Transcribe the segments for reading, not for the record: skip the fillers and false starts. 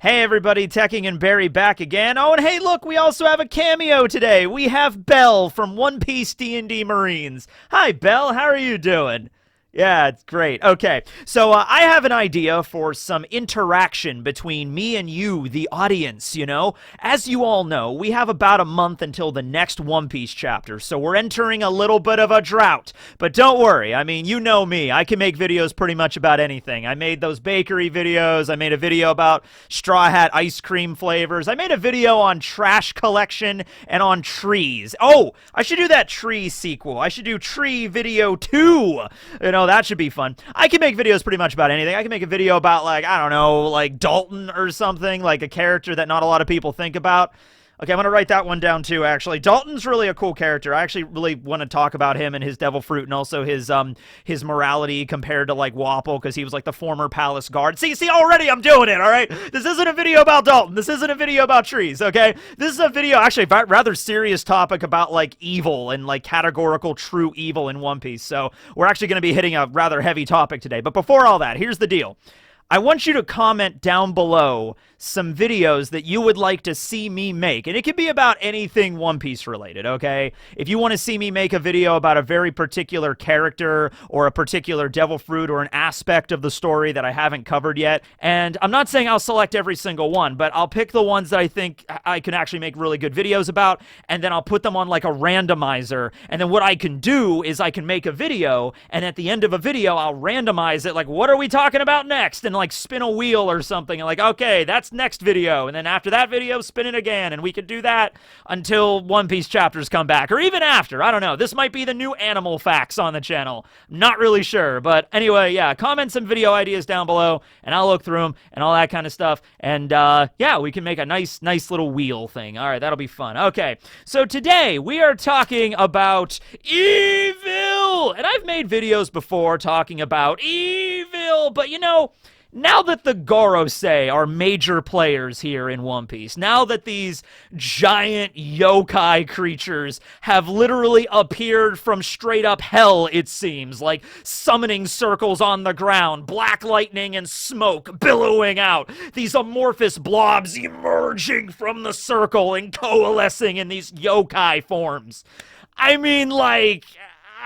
Hey everybody, Teching and Barry back again. Oh, and hey look, we also have a cameo today. We have Bell from One Piece D&D Marines. Hi Bell, how are you doing? Yeah, it's great. Okay, so I have an idea for some interaction between me and you, the audience, you know? As you all know, we have about a month until the next One Piece chapter, so we're entering a little bit of a drought. But don't worry, I mean, you know me. I can make videos pretty much about anything. I made those bakery videos. I made a video about Straw Hat ice cream flavors. I made a video on trash collection and on trees. Oh, I should do that tree sequel. I should do Tree Video 2. You know, that should be fun. I can make videos pretty much about anything. I can make a video about, like, I don't know, like Dalton or something, like a character that not a lot of people think about. Okay, I'm going to write that one down too, actually. Dalton's really a cool character. I actually really want to talk about him and his devil fruit and also his morality compared to, like, Wapple, because he was, like, the former palace guard. See, already I'm doing it, all right? This isn't a video about Dalton. This isn't a video about trees, okay? This is a video, actually, a rather serious topic about, like, evil and, like, categorical true evil in One Piece. So we're actually going to be hitting a rather heavy topic today. But before all that, here's the deal. I want you to comment down below some videos that you would like to see me make. And it can be about anything One Piece related, okay? If you want to see me make a video about a very particular character or a particular devil fruit or an aspect of the story that I haven't covered yet, and I'm not saying I'll select every single one, but I'll pick the ones that I think I can actually make really good videos about, and then I'll put them on like a randomizer, and then what I can do is I can make a video, and at the end of a video, I'll randomize it, like, what are we talking about next? And like spin a wheel or something, and like, okay, that's next video, and then after that video, spin it again, and we could do that until One Piece chapters come back, or even after. I don't know. This might be the new animal facts on the channel. Not really sure, but anyway, yeah, comment some video ideas down below, and I'll look through them, and all that kind of stuff, and yeah, we can make a nice little wheel thing. All right, that'll be fun. Okay, so today, we are talking about evil, and I've made videos before talking about evil, but you know, now that the Gorosei are major players here in One Piece, now that these giant yokai creatures have literally appeared from straight up hell, it seems, like summoning circles on the ground, black lightning and smoke billowing out, these amorphous blobs emerging from the circle and coalescing in these yokai forms. I mean, like,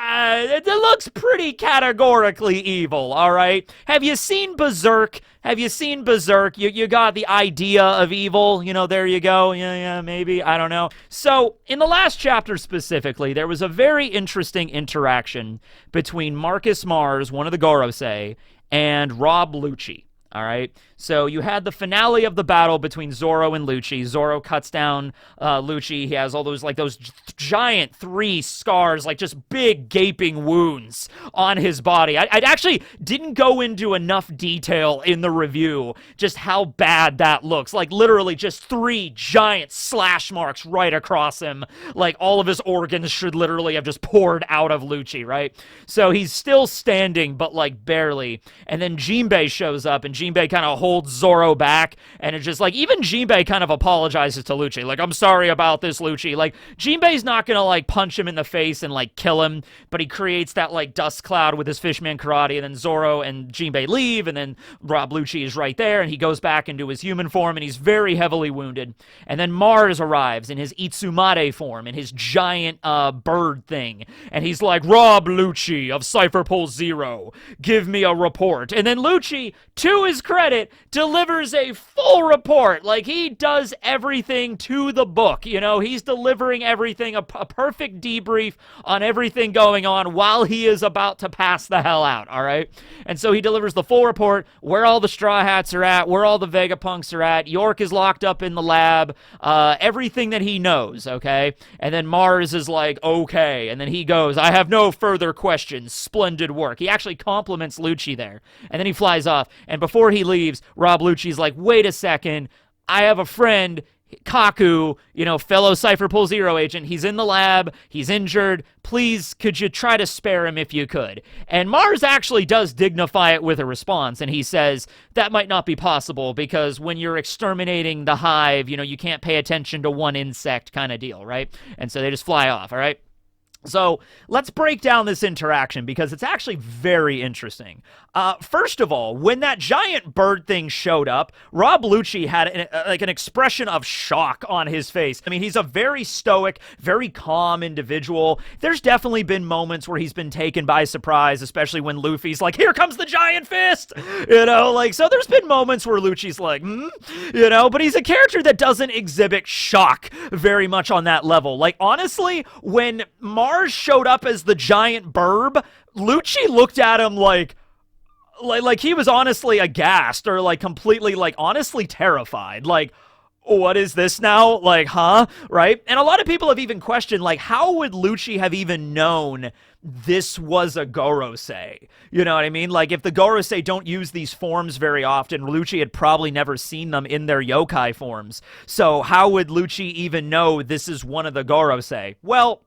it looks pretty categorically evil, all right? Have you seen Berserk? Have you seen Berserk? You got the idea of evil, you know, there you go. Yeah, maybe, I don't know. So, in the last chapter specifically, there was a very interesting interaction between Marcus Mars, one of the Gorosei, and Rob Lucci. All right, so you had the finale of the battle between Zoro and Lucci. Zoro cuts down Lucci. He has all those, like, those giant 3 scars, like just big gaping wounds on his body. I actually didn't go into enough detail in the review just how bad that looks. Like, literally just 3 giant slash marks right across him. Like, all of his organs should literally have just poured out of Lucci, right? So he's still standing, but, like, barely. And then Jinbei shows up, and Jinbei kind of holds Zoro back, and it's just like, even Jinbei kind of apologizes to Lucci, like, I'm sorry about this, Lucci. Like, Jinbei's not gonna, like, punch him in the face and, like, kill him, but he creates that, like, dust cloud with his fishman karate, and then Zoro and Jinbei leave, and then Rob Lucci is right there, and he goes back into his human form, and he's very heavily wounded. And then Mars arrives in his Itsumade form, in his giant bird thing, and he's like, Rob Lucci of Cypher Pole Zero, give me a report. And then Lucci, to his credit, delivers a full report. Like, he does everything to the book, you know? He's delivering everything, a perfect debrief on everything going on while he is about to pass the hell out, all right? And so he delivers the full report, where all the Straw Hats are at, where all the Vegapunks are at. York is locked up in the lab, everything that he knows, okay? And then Mars is like, okay. And then he goes, I have no further questions. Splendid work. He actually compliments Lucci there. And then he flies off. And before he leaves, Rob Lucci's like, wait a second, I have a friend, Kaku, you know, fellow Cypher Pole Zero agent. He's in the lab. He's injured. Please, could you try to spare him if you could? And Mars actually does dignify it with a response, and he says, that might not be possible because when you're exterminating the hive, you know, you can't pay attention to one insect kind of deal, right? And so they just fly off, all right? So let's break down this interaction because it's actually very interesting. First of all, when that giant bird thing showed up, Rob Lucci had an expression of shock on his face. I mean, he's a very stoic, very calm individual. There's definitely been moments where he's been taken by surprise, especially when Luffy's like, here comes the giant fist, so there's been moments where Lucci's like, but he's a character that doesn't exhibit shock very much on that level. Like, honestly, when Mars showed up as the giant burb, Lucci looked at him like he was honestly aghast or like completely like honestly terrified. Like, what is this now? Like, huh? Right? And a lot of people have even questioned, like, how would Lucci have even known this was a Gorosei? You know what I mean? Like, if the Gorosei don't use these forms very often, Lucci had probably never seen them in their yokai forms. So how would Lucci even know this is one of the Gorosei? Well,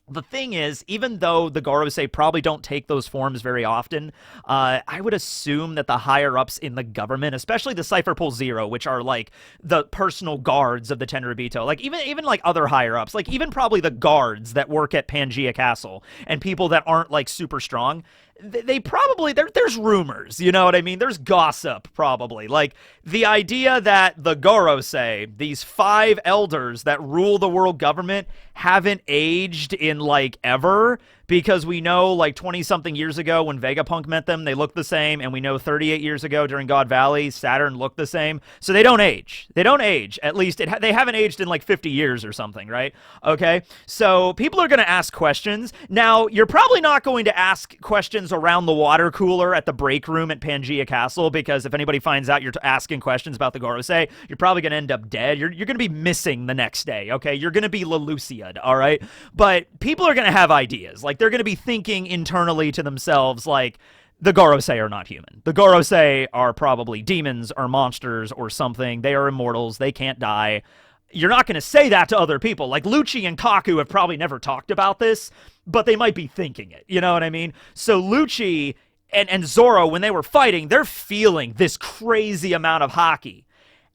the thing is, even though the Gorosei probably don't take those forms very often, I would assume that the higher-ups in the government, especially the Cypher Pole Zero, which are, like, the personal guards of the Tenryubito, like, even like, other higher-ups, like, even probably the guards that work at Pangaea Castle, and people that aren't, like, super strong, they probably, there's rumors, you know what I mean? There's gossip, probably. Like, the idea that the Gorosei, these 5 elders that rule the world government, haven't aged in, like, ever, because we know, like, 20-something years ago when Vegapunk met them, they looked the same, and we know 38 years ago during God Valley, Saturn looked the same. So they don't age. They don't age. At least, they haven't aged in, like, 50 years or something, right? Okay? So people are going to ask questions. Now, you're probably not going to ask questions around the water cooler at the break room at Pangaea Castle, because if anybody finds out you're asking questions about the Gorosei, you're probably going to end up dead. You're going to be missing the next day, okay? You're going to be Lelucia'd, all right? But people are going to have ideas. Like, they're going to be thinking internally to themselves, like, the Gorosei are not human. The Gorosei are probably demons or monsters or something. They are immortals. They can't die. You're not going to say that to other people. Like, Lucci and Kaku have probably never talked about this, but they might be thinking it. You know what I mean? So Lucci and Zoro, when they were fighting, they're feeling this crazy amount of haki.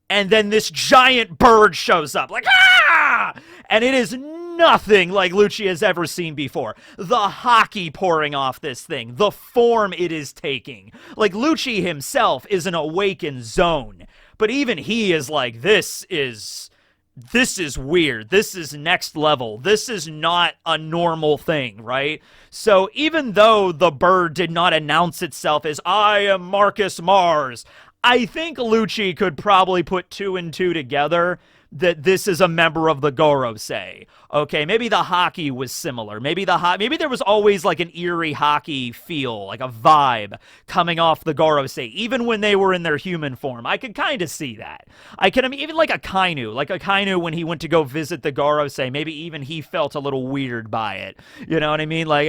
And then this giant bird shows up, like, ah! And it is nothing like Lucci has ever seen before. The haki pouring off this thing, the form it is taking. Like, Lucci himself is an awakened zone, but even he is like, this is weird. This is next level. This is not a normal thing, right? So even though the bird did not announce itself as, I am Marcus Mars, I think Lucci could probably put 2 and 2 together that this is a member of the Gorosei. Okay, maybe the haki was similar. Maybe there was always like an eerie haki feel, like a vibe coming off the Gorosei, even when they were in their human form. I could kind of see that. Even like a Kainu when he went to go visit the Gorosei, maybe even he felt a little weird by it. You know what I mean? Like,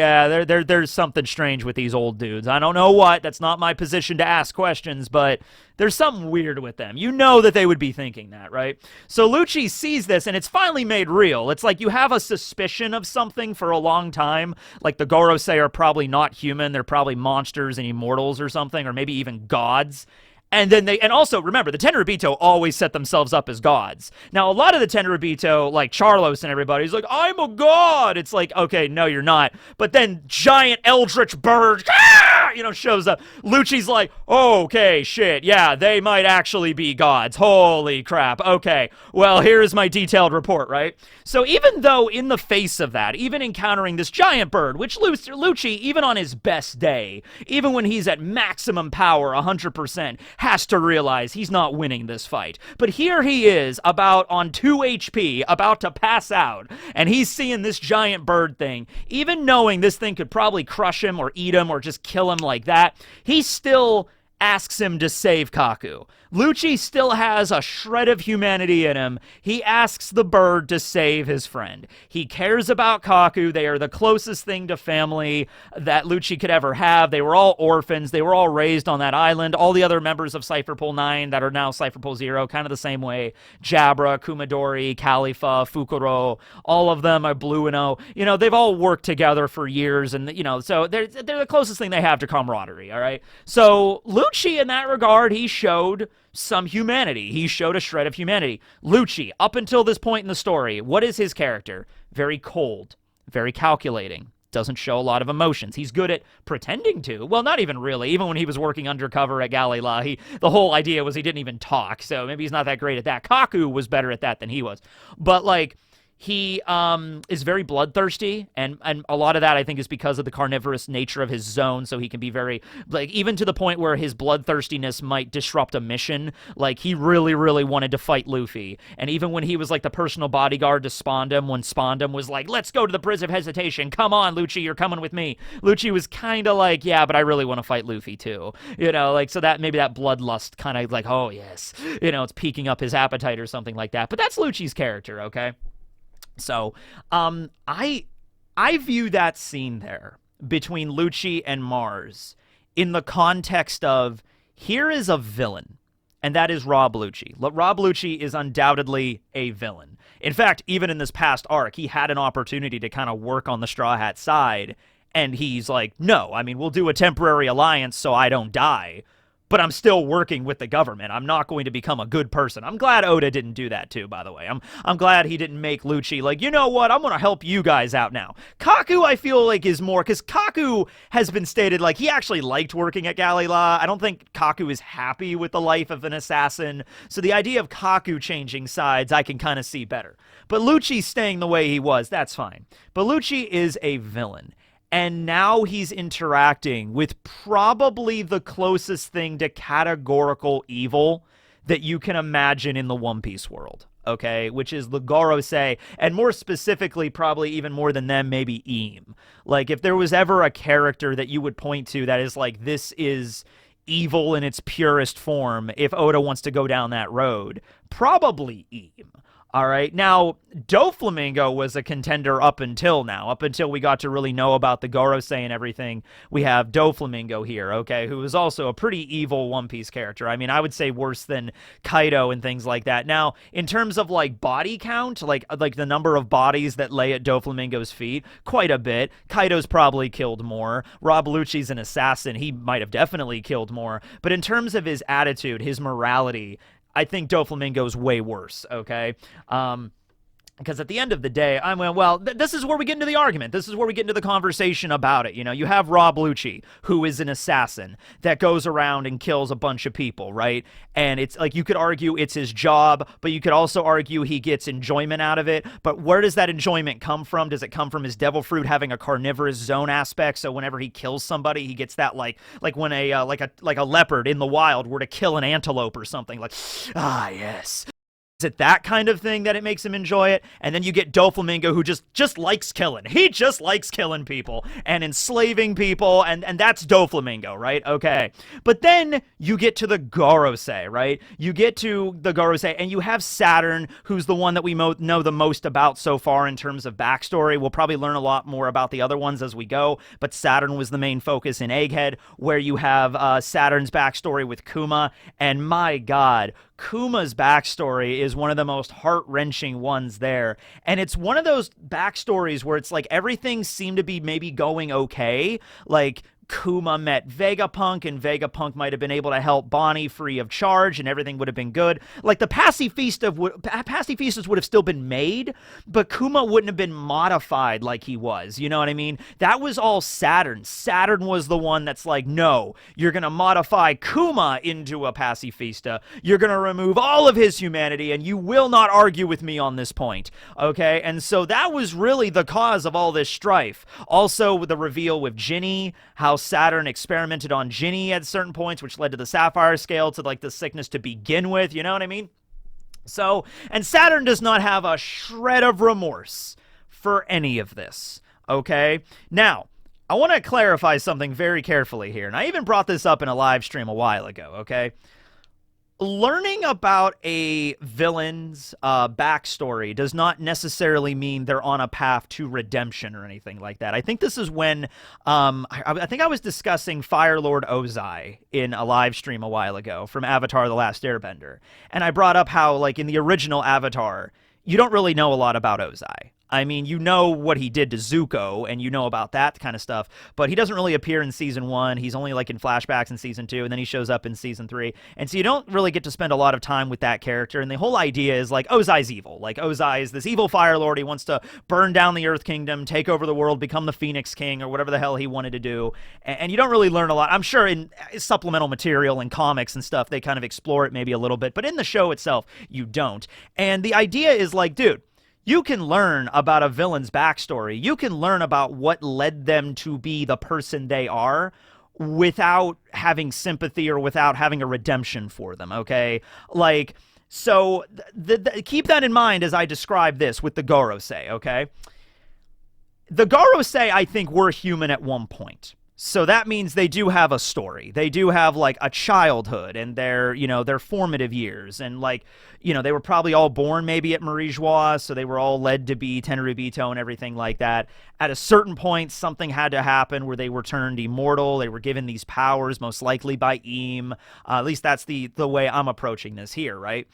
there's something strange with these old dudes. I don't know what. That's not my position to ask questions, but there's something weird with them. You know that they would be thinking that, right? So Lucci sees this, and it's finally made real. It's like you have a suspicion of something for a long time. Like, the Gorosei are probably not human. They're probably monsters and immortals or something, or maybe even gods. And also, remember, the Tenryubito always set themselves up as gods. Now, a lot of the Tenryubito, like Charlos and everybody's like, I'm a god! It's like, okay, no, you're not. But then giant eldritch bird, shows up. Lucci's like, okay, shit, yeah, they might actually be gods. Holy crap, okay. Well, here's my detailed report, right? So even though in the face of that, even encountering this giant bird, which Lucci, even on his best day, even when he's at maximum power, 100%, has to realize he's not winning this fight. But here he is, about on 2 HP, about to pass out, and he's seeing this giant bird thing. Even knowing this thing could probably crush him or eat him or just kill him like that, he still asks him to save Kaku. Lucci still has a shred of humanity in him. He asks the bird to save his friend. He cares about Kaku. They are the closest thing to family that Lucci could ever have. They were all orphans. They were all raised on that island. All the other members of Cypher Pole 9 that are now Cypher Pole 0, kind of the same way. Jabra, Kumadori, Khalifa, Fukuro, all of them are Blue and O. They've all worked together for years, and, so they're the closest thing they have to camaraderie, all right? So Lucci, in that regard, he showed some humanity. He showed a shred of humanity. Lucci, up until this point in the story, what is his character? Very cold, very calculating, doesn't show a lot of emotions. He's good at pretending to. Well, not even really. Even when he was working undercover at Galila, the whole idea was he didn't even talk, so maybe he's not that great at that. Kaku was better at that than he was. But, like, he is very bloodthirsty, and a lot of that, I think, is because of the carnivorous nature of his zone, so he can be very, like, even to the point where his bloodthirstiness might disrupt a mission. Like, he really, really wanted to fight Luffy, and even when he was, like, the personal bodyguard to Spondam, when Spondam was like, let's go to the Bridge of Hesitation, come on, Lucci, you're coming with me. Lucci was kind of like, yeah, but I really want to fight Luffy, too. You know, like, so that, maybe that bloodlust kind of like, oh, yes, you know, it's piquing up his appetite or something like that, but that's Lucci's character, okay? So, I view that scene there between Lucci and Mars in the context of, here is a villain, and that is Rob Lucci. Rob Lucci is undoubtedly a villain. In fact, even in this past arc, he had an opportunity to kind of work on the Straw Hat side, and he's like, no, I mean, we'll do a temporary alliance so I don't die, but I'm still working with the government. I'm not going to become a good person. I'm glad Oda didn't do that too, by the way. I'm glad he didn't make Lucci like, you know what, I'm going to help you guys out now. Kaku, I feel like, is more, because Kaku has been stated like he actually liked working at Galila. I don't think Kaku is happy with the life of an assassin. So the idea of Kaku changing sides, I can kind of see better. But Lucci staying the way he was, that's fine. But Lucci is a villain. And now he's interacting with probably the closest thing to categorical evil that you can imagine in the One Piece world, okay? Which is the Gorosei, and more specifically, probably even more than them, maybe Eam. Like, if there was ever a character that you would point to that is like, this is evil in its purest form, if Oda wants to go down that road, probably Eam. All right, now, Doflamingo was a contender up until now. Up until we got to really know about the Gorosei and everything, we have Doflamingo here, okay, who is also a pretty evil One Piece character. I mean, I would say worse than Kaido and things like that. Now, in terms of, like, body count, like the number of bodies that lay at Doflamingo's feet, quite a bit. Kaido's probably killed more. Rob Lucci's an assassin. He might have definitely killed more. But in terms of his attitude, his morality, I think Doflamingo's way worse, okay? Because at the end of the day, this is where we get into the argument. This is where we get into the conversation about it. You know, you have Rob Lucci, who is an assassin that goes around and kills a bunch of people, right? And it's like, you could argue it's his job, but you could also argue he gets enjoyment out of it. But where does that enjoyment come from? Does it come from his devil fruit having a carnivorous zone aspect? So whenever he kills somebody, he gets that like when a leopard in the wild were to kill an antelope or something, like, ah, yes. Is it that kind of thing that it makes him enjoy it? And then you get Doflamingo, who just likes killing. He just likes killing people and enslaving people, and that's Doflamingo, right? Okay. But then you get to the Gorosei, right? You get to the Gorosei, and you have Saturn, who's the one that we know the most about so far in terms of backstory. We'll probably learn a lot more about the other ones as we go, but Saturn was the main focus in Egghead, where you have Saturn's backstory with Kuma, and my God, Kuma's backstory is one of the most heart-wrenching ones there. And it's one of those backstories where it's like everything seemed to be maybe going okay. Like, Kuma met Vegapunk, and Vegapunk might have been able to help Bonnie free of charge, and everything would have been good. Like, the pacifistas would have still been made, but Kuma wouldn't have been modified like he was. You know what I mean? That was all Saturn. Saturn was the one that's like, no, you're going to modify Kuma into a pacifista. You're going to remove all of his humanity, and you will not argue with me on this point. Okay? And so that was really the cause of all this strife. Also, with the reveal with Ginny, how Saturn experimented on Ginny at certain points, which led to the Sapphire Scale, to like the sickness to begin with, you know what I mean? So, and Saturn does not have a shred of remorse for any of this, okay? Now, I want to clarify something very carefully here, and I even brought this up in a live stream a while ago, okay? Learning about a villain's backstory does not necessarily mean they're on a path to redemption or anything like that. I think this is when, I think I was discussing Fire Lord Ozai in a live stream a while ago from Avatar: The Last Airbender. And I brought up how, like, in the original Avatar, you don't really know a lot about Ozai. I mean, you know what he did to Zuko, and you know about that kind of stuff, but he doesn't really appear in season 1. He's only like in flashbacks in season 2, and then he shows up in season 3. And so you don't really get to spend a lot of time with that character. And the whole idea is like Ozai's evil. Like Ozai is this evil Fire Lord. He wants to burn down the Earth Kingdom, take over the world, become the Phoenix King, or whatever the hell he wanted to do. And you don't really learn a lot. I'm sure in supplemental material and comics and stuff, they kind of explore it maybe a little bit, but in the show itself, you don't. And the idea is like, dude, you can learn about a villain's backstory. You can learn about what led them to be the person they are without having sympathy or without having a redemption for them, okay? Like, so keep that in mind as I describe this with the Gorosei, okay? The Gorosei, I think, were human at one point. So that means they do have a story. They do have like a childhood and their formative years. And like, they were probably all born maybe at Marie Joie, so they were all led to be Tenryubito and everything like that. At a certain point, something had to happen where they were turned immortal. They were given these powers, most likely by Eam. At least that's the way I'm approaching this here, right?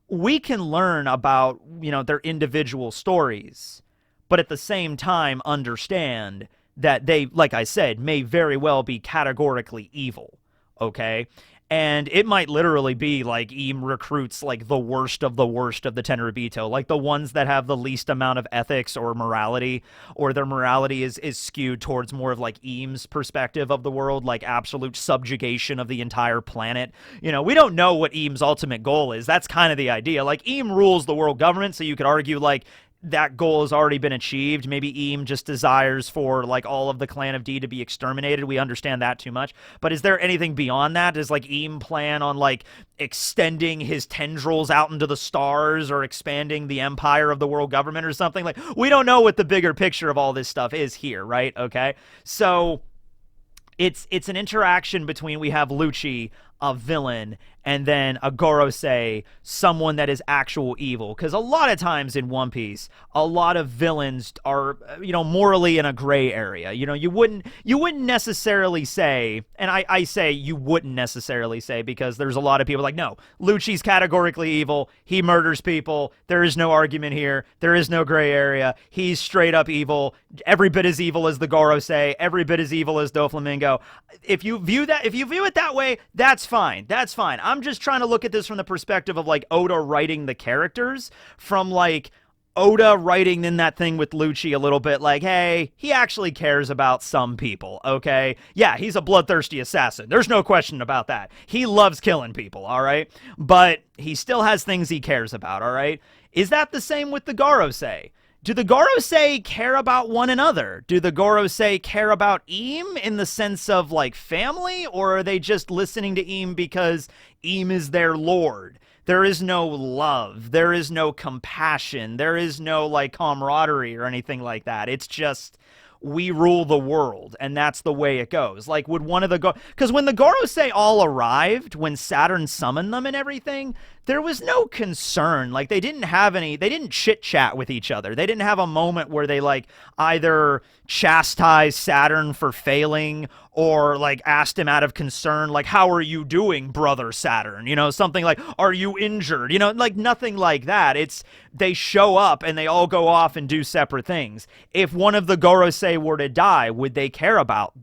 We can learn about, their individual stories, but at the same time understand that they, like I said, may very well be categorically evil, okay? And it might literally be like Eam recruits like the worst of the Tenryubito, like the ones that have the least amount of ethics or morality, or their morality is skewed towards more of like Eam's perspective of the world, like absolute subjugation of the entire planet. We don't know what Eam's ultimate goal is. That's kind of the idea. Like Eam rules the world government, so you could argue like that goal has already been achieved. Maybe Eam just desires for like all of the clan of D to be exterminated. We understand that too much. But is there anything beyond that? Does like Eam plan on like extending his tendrils out into the stars or expanding the empire of the world government or something? Like, we don't know what the bigger picture of all this stuff is here, right? Okay. So it's an interaction between, we have Lucci, a villain, and then a Gorosei, someone that is actual evil. Because a lot of times in One Piece, a lot of villains are, morally in a gray area. You wouldn't necessarily say, and I say you wouldn't necessarily say, because there's a lot of people like, no, Lucci's categorically evil. He murders people. There is no argument here. There is no gray area. He's straight up evil. Every bit as evil as the Gorosei. Every bit as evil as Doflamingo. If you view it that way, that's fine. That's fine. I'm just trying to look at this from the perspective of like Oda writing the characters, from like Oda writing in that thing with Lucci a little bit like, hey, he actually cares about some people, okay? Yeah, he's a bloodthirsty assassin. There's no question about that. He loves killing people, all right? But he still has things he cares about, all right? Is that the same with the Gorosei? Do the Gorosei care about one another? Do the Gorosei care about Eam in the sense of like family? Or are they just listening to Eam because Eam is their lord? There is no love. There is no compassion. There is no like camaraderie or anything like that. It's just, we rule the world, and that's the way it goes. Like, would one of the because when the Gorosei all arrived, when Saturn summoned them and everything, there was no concern. Like, they didn't chit-chat with each other. They didn't have a moment where they, like, either chastised Saturn for failing or, like, asked him out of concern, like, how are you doing, brother Saturn? Something like, are you injured? Like, nothing like that. It's, they show up and they all go off and do separate things. If one of the Gorosei were to die, would they care about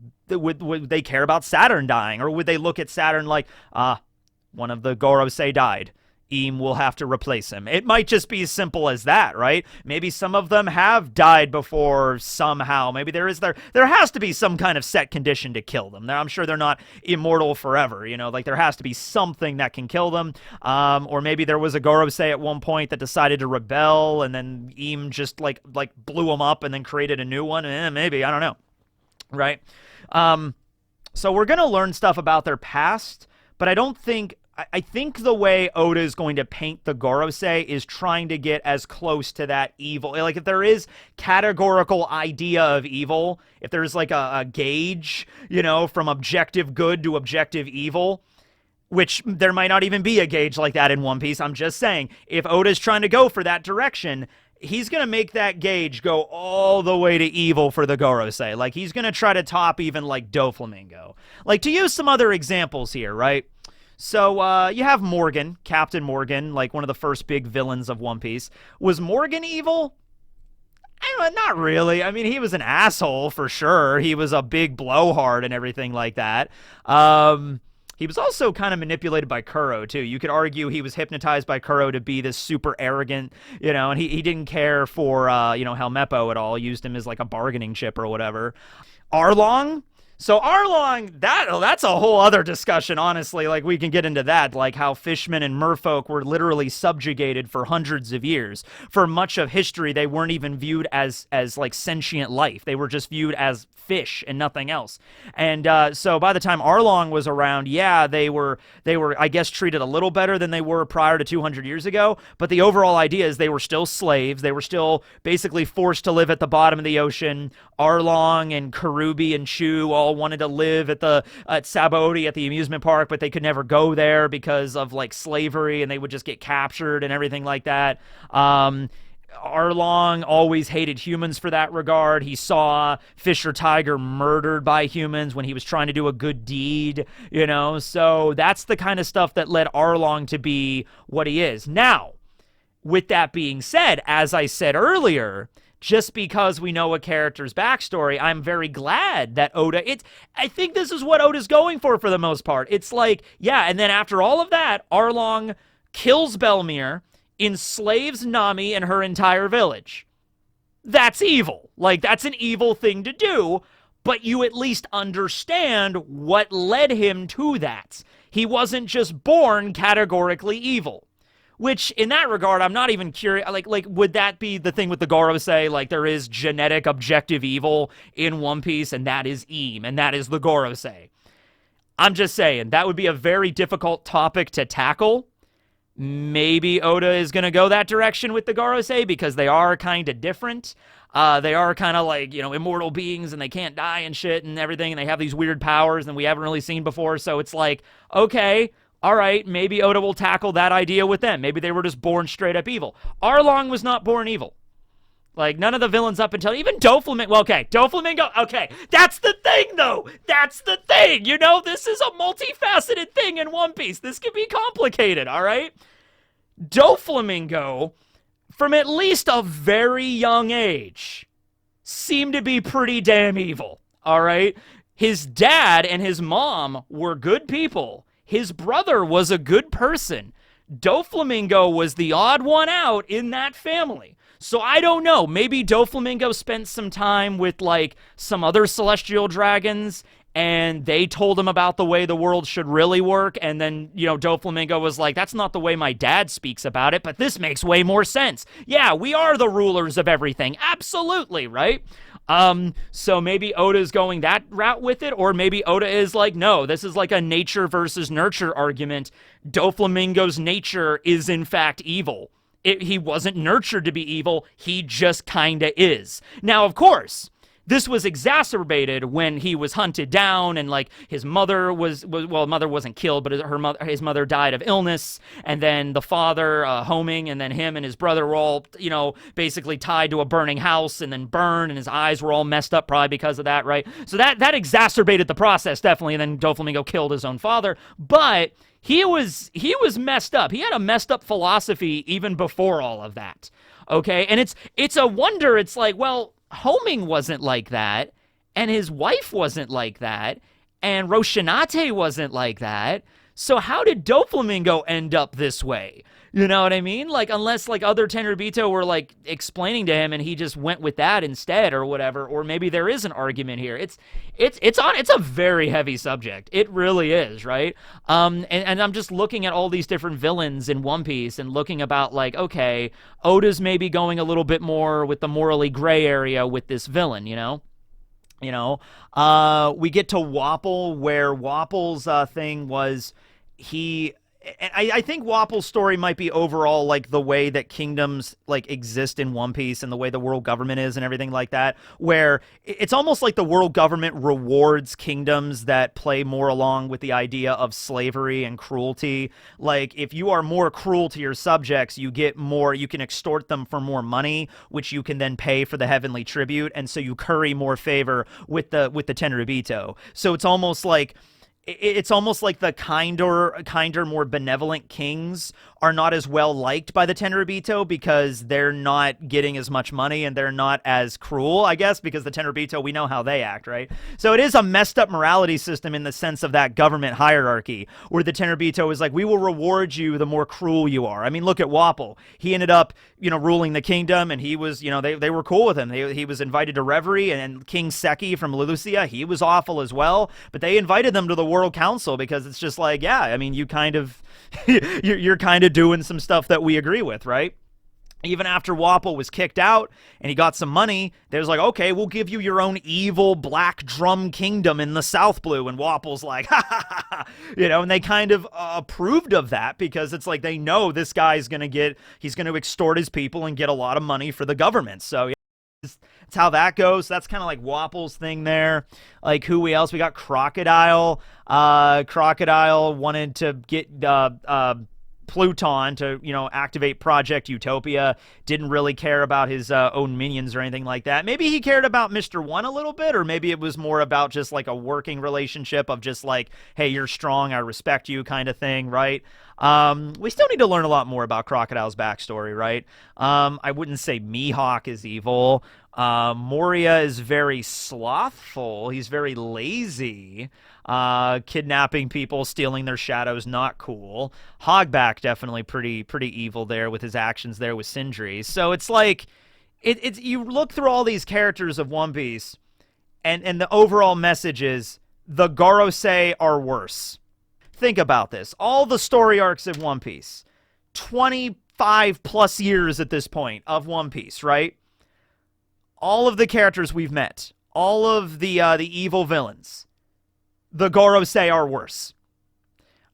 Saturn dying? Or would they look at Saturn like, one of the Gorosei died. Eam will have to replace him. It might just be as simple as that, right? Maybe some of them have died before somehow. Maybe there has to be some kind of set condition to kill them. I'm sure they're not immortal forever, like there has to be something that can kill them. Or maybe there was a Gorosei at one point that decided to rebel, and then Eam just like blew him up and then created a new one. Maybe, I don't know, right? So we're going to learn stuff about their past, but I think the way Oda is going to paint the Gorosei is trying to get as close to that evil. Like, if there is categorical idea of evil, if there's like a gauge, from objective good to objective evil, which there might not even be a gauge like that in One Piece. I'm just saying, if Oda's trying to go for that direction, he's going to make that gauge go all the way to evil for the Gorosei. Like, he's going to try to top even like Doflamingo. Like, to use some other examples here, right? So, you have Morgan, Captain Morgan, like one of the first big villains of One Piece. Was Morgan evil? I not really. I mean, he was an asshole for sure. He was a big blowhard and everything like that. He was also kind of manipulated by Kuro, too. You could argue he was hypnotized by Kuro to be this super arrogant, and he didn't care for, Helmeppo at all. Used him as like a bargaining chip or whatever. Arlong? So Arlong, that's a whole other discussion, honestly. Like, we can get into that, like how fishmen and merfolk were literally subjugated for hundreds of years. For much of history, they weren't even viewed as like sentient life. They were just viewed as fish and nothing else. And so by the time Arlong was around, yeah, they were, I guess, treated a little better than they were prior to 200 years ago. But the overall idea is they were still slaves. They were still basically forced to live at the bottom of the ocean. Arlong and Karubi and Chu all wanted to live at Sabaody at the amusement park, but they could never go there because of like slavery, and they would just get captured and everything like that. Arlong always hated humans for that regard. He saw Fisher Tiger murdered by humans when he was trying to do a good deed, so that's the kind of stuff that led Arlong to be what he is. Now, with that being said, as I said earlier, just because we know a character's backstory, I'm very glad that Oda, I think this is what Oda's going for the most part. It's like, yeah, and then after all of that, Arlong kills Belmir, enslaves Nami and her entire village. That's evil. Like, that's an evil thing to do, but you at least understand what led him to that. He wasn't just born categorically evil. Which, in that regard, I'm not even curious. Like, would that be the thing with the Gorosei? Like, there is genetic objective evil in One Piece, and that is Eam, and that is the Gorosei. I'm just saying, that would be a very difficult topic to tackle. Maybe Oda is going to go that direction with the Gorosei, because they are kind of different. They are kind of like, immortal beings, and they can't die and shit and everything, and they have these weird powers that we haven't really seen before, so it's like, okay, all right, maybe Oda will tackle that idea with them. Maybe they were just born straight up evil. Arlong was not born evil. Like, none of the villains up until, even Doflamingo, well, okay, Doflamingo, okay, that's the thing, though. That's the thing, this is a multifaceted thing in One Piece. This can be complicated, all right? Doflamingo, from at least a very young age, seemed to be pretty damn evil, all right? His dad and his mom were good people. His brother was a good person. Doflamingo was the odd one out in that family. So I don't know. Maybe Doflamingo spent some time with, like, some other celestial dragons, and they told him about the way the world should really work, and then, Doflamingo was like, that's not the way my dad speaks about it, but this makes way more sense. Yeah, we are the rulers of everything. Absolutely, right? So maybe Oda's going that route with it, or maybe Oda is like, no, this is like a nature versus nurture argument. Doflamingo's nature is in fact evil. He wasn't nurtured to be evil, he just kinda is. Now, of course, this was exacerbated when he was hunted down, and like his mother mother wasn't killed, but his mother died of illness, and then the father, Homing, and then him and his brother were all, basically tied to a burning house and then burned, and his eyes were all messed up probably because of that, right? So that exacerbated the process, definitely, and then Doflamingo killed his own father, but he was messed up. He had a messed up philosophy even before all of that, okay? And it's a wonder, it's like, well, Homing wasn't like that, and his wife wasn't like that, and Roshinate wasn't like that, so how did Doflamingo end up this way? You know what I mean? Like, unless, like, other Tenryubito were, like, explaining to him and he just went with that instead or whatever, or maybe there is an argument here. It's a very heavy subject. It really is, right? And I'm just looking at all these different villains in One Piece and looking about, like, okay, Oda's maybe going a little bit more with the morally gray area with this villain, we get to Wapol, where Wapol's thing was and I think Wapple's story might be overall like the way that kingdoms like exist in One Piece and the way the world government is and everything like that, where it's almost like the world government rewards kingdoms that play more along with the idea of slavery and cruelty. Like, if you are more cruel to your subjects, you get more, you can extort them for more money, which you can then pay for the heavenly tribute, and so you curry more favor with the Tenryubito. So it's almost like the kinder, more benevolent kings are not as well liked by the Tenryubito because they're not getting as much money and they're not as cruel, I guess, because the Tenryubito, we know how they act, right? So it is a messed up morality system in the sense of that government hierarchy where the Tenryubito is like, we will reward you the more cruel you are. I mean, look at Wapol. He ended up, ruling the kingdom, and he was, they were cool with him. He was invited to Reverie, and King Seki from Lucia, he was awful as well, but they invited them to the World Council because it's just like, yeah, I mean, you kind of, you're kind of doing some stuff that we agree with, right? Even after Wapol was kicked out and he got some money, they was like, okay, we'll give you your own evil black drum kingdom in the South Blue. And Wapol's like, ha ha ha ha, and they kind of approved of that because it's like they know this guy's going to he's going to extort his people and get a lot of money for the government. So, yeah. That's how that goes. That's kind of like Wapol's thing there. Like, who else? We got Crocodile. Crocodile wanted to get Pluton to, activate Project Utopia. Didn't really care about his own minions or anything like that. Maybe he cared about Mr. One a little bit, or maybe it was more about just like a working relationship of just like, hey, you're strong, I respect you kind of thing, right? We still need to learn a lot more about Crocodile's backstory, right? I wouldn't say Mihawk is evil. Moria is very slothful. He's very lazy. Kidnapping people, stealing their shadows, not cool. Hogback definitely pretty evil there with his actions there with Sindri. So it's like, it's you look through all these characters of One Piece, and the overall message is the Gorosei are worse. Think about this. All the story arcs of One Piece, 25 plus years at this point of One Piece, right? All of the characters we've met, all of the evil villains, the Gorosei are worse.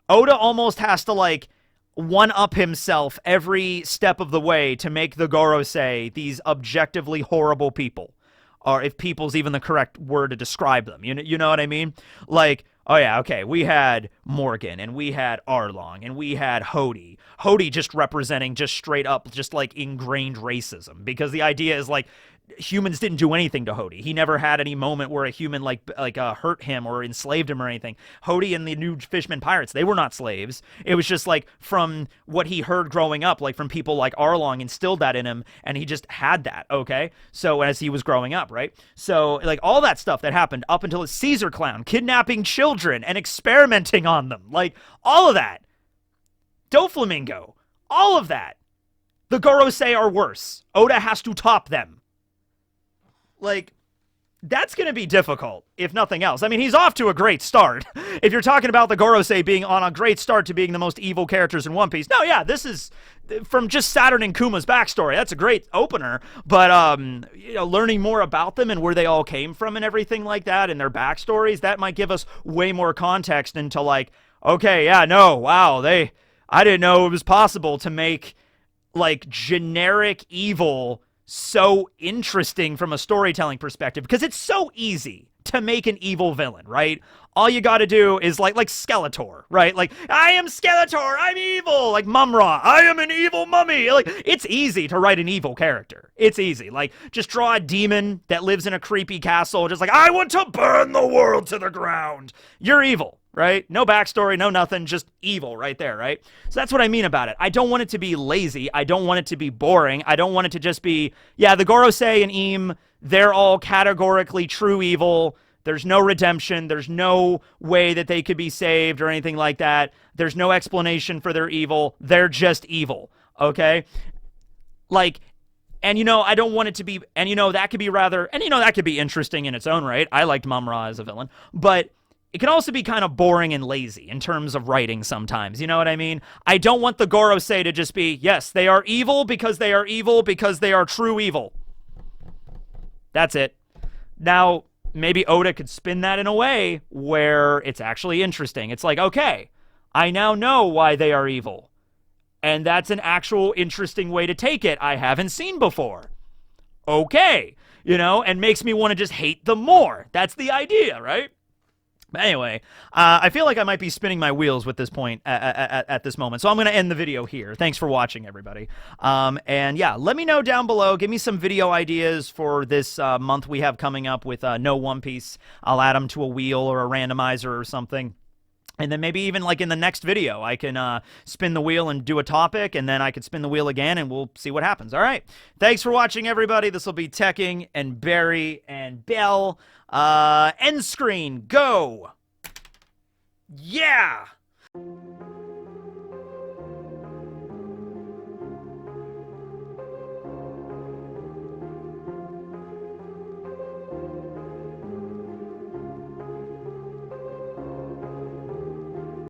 Oda almost has to like one-up himself every step of the way to make the Gorosei these objectively horrible people, or if people's even the correct word to describe them. You know what I mean? Like, oh yeah, okay, we had Morgan, and we had Arlong, and we had Hody. Hody just representing just straight up, just like ingrained racism, because the idea is like, humans didn't do anything to Hody. He never had any moment where a human hurt him or enslaved him or anything. Hody and the new Fishman pirates, they were not slaves. It was just like from what he heard growing up, like from people like Arlong instilled that in him, and he just had that, okay? So as he was growing up, right? So like all that stuff that happened up until his Caesar clown, kidnapping children and experimenting on them, like all of that. Doflamingo, all of that. The Gorosei are worse. Oda has to top them. Like, that's going to be difficult, if nothing else. I mean, he's off to a great start. If you're talking about the Gorosei being on a great start to being the most evil characters in One Piece, no, yeah, this is from just Saturn and Kuma's backstory. That's a great opener, but learning more about them and where they all came from and everything like that and their backstories, that might give us way more context into like, okay, yeah, no, wow, I didn't know it was possible to make like generic evil so interesting from a storytelling perspective, because it's so easy to make an evil villain, right? All you got to do is like Skeletor, right? Like, I am Skeletor, I'm evil. Like Mumra, I am an evil mummy. Like, it's easy to write an evil character. It's easy. Like, just draw a demon that lives in a creepy castle, just like, I want to burn the world to the ground. You're evil, right? No backstory, no nothing, just evil right there, right? So that's what I mean about it. I don't want it to be lazy. I don't want it to be boring. I don't want it to just be, yeah, the Gorosei and Im, they're all categorically true evil. There's no redemption. There's no way that they could be saved or anything like that. There's no explanation for their evil. They're just evil, okay? Like, and I don't want it to be, and that could be rather, and that could be interesting in its own right. I liked Mum-Ra as a villain, but it can also be kind of boring and lazy in terms of writing sometimes. You know what I mean? I don't want the Gorosei to just be, yes, they are evil because they are evil because they are true evil. That's it. Now, maybe Oda could spin that in a way where it's actually interesting. It's like, okay, I now know why they are evil. And that's an actual interesting way to take it I haven't seen before. Okay, and makes me want to just hate them more. That's the idea, right? But anyway, I feel like I might be spinning my wheels with this point at this moment. So I'm going to end the video here. Thanks for watching, everybody. And yeah, let me know down below. Give me some video ideas for this month we have coming up with No One Piece. I'll add them to a wheel or a randomizer or something. And then maybe even like in the next video, I can spin the wheel and do a topic, and then I could spin the wheel again, and we'll see what happens. All right. Thanks for watching, everybody. This will be Teching and Barry and Bell. End screen. Go. Yeah.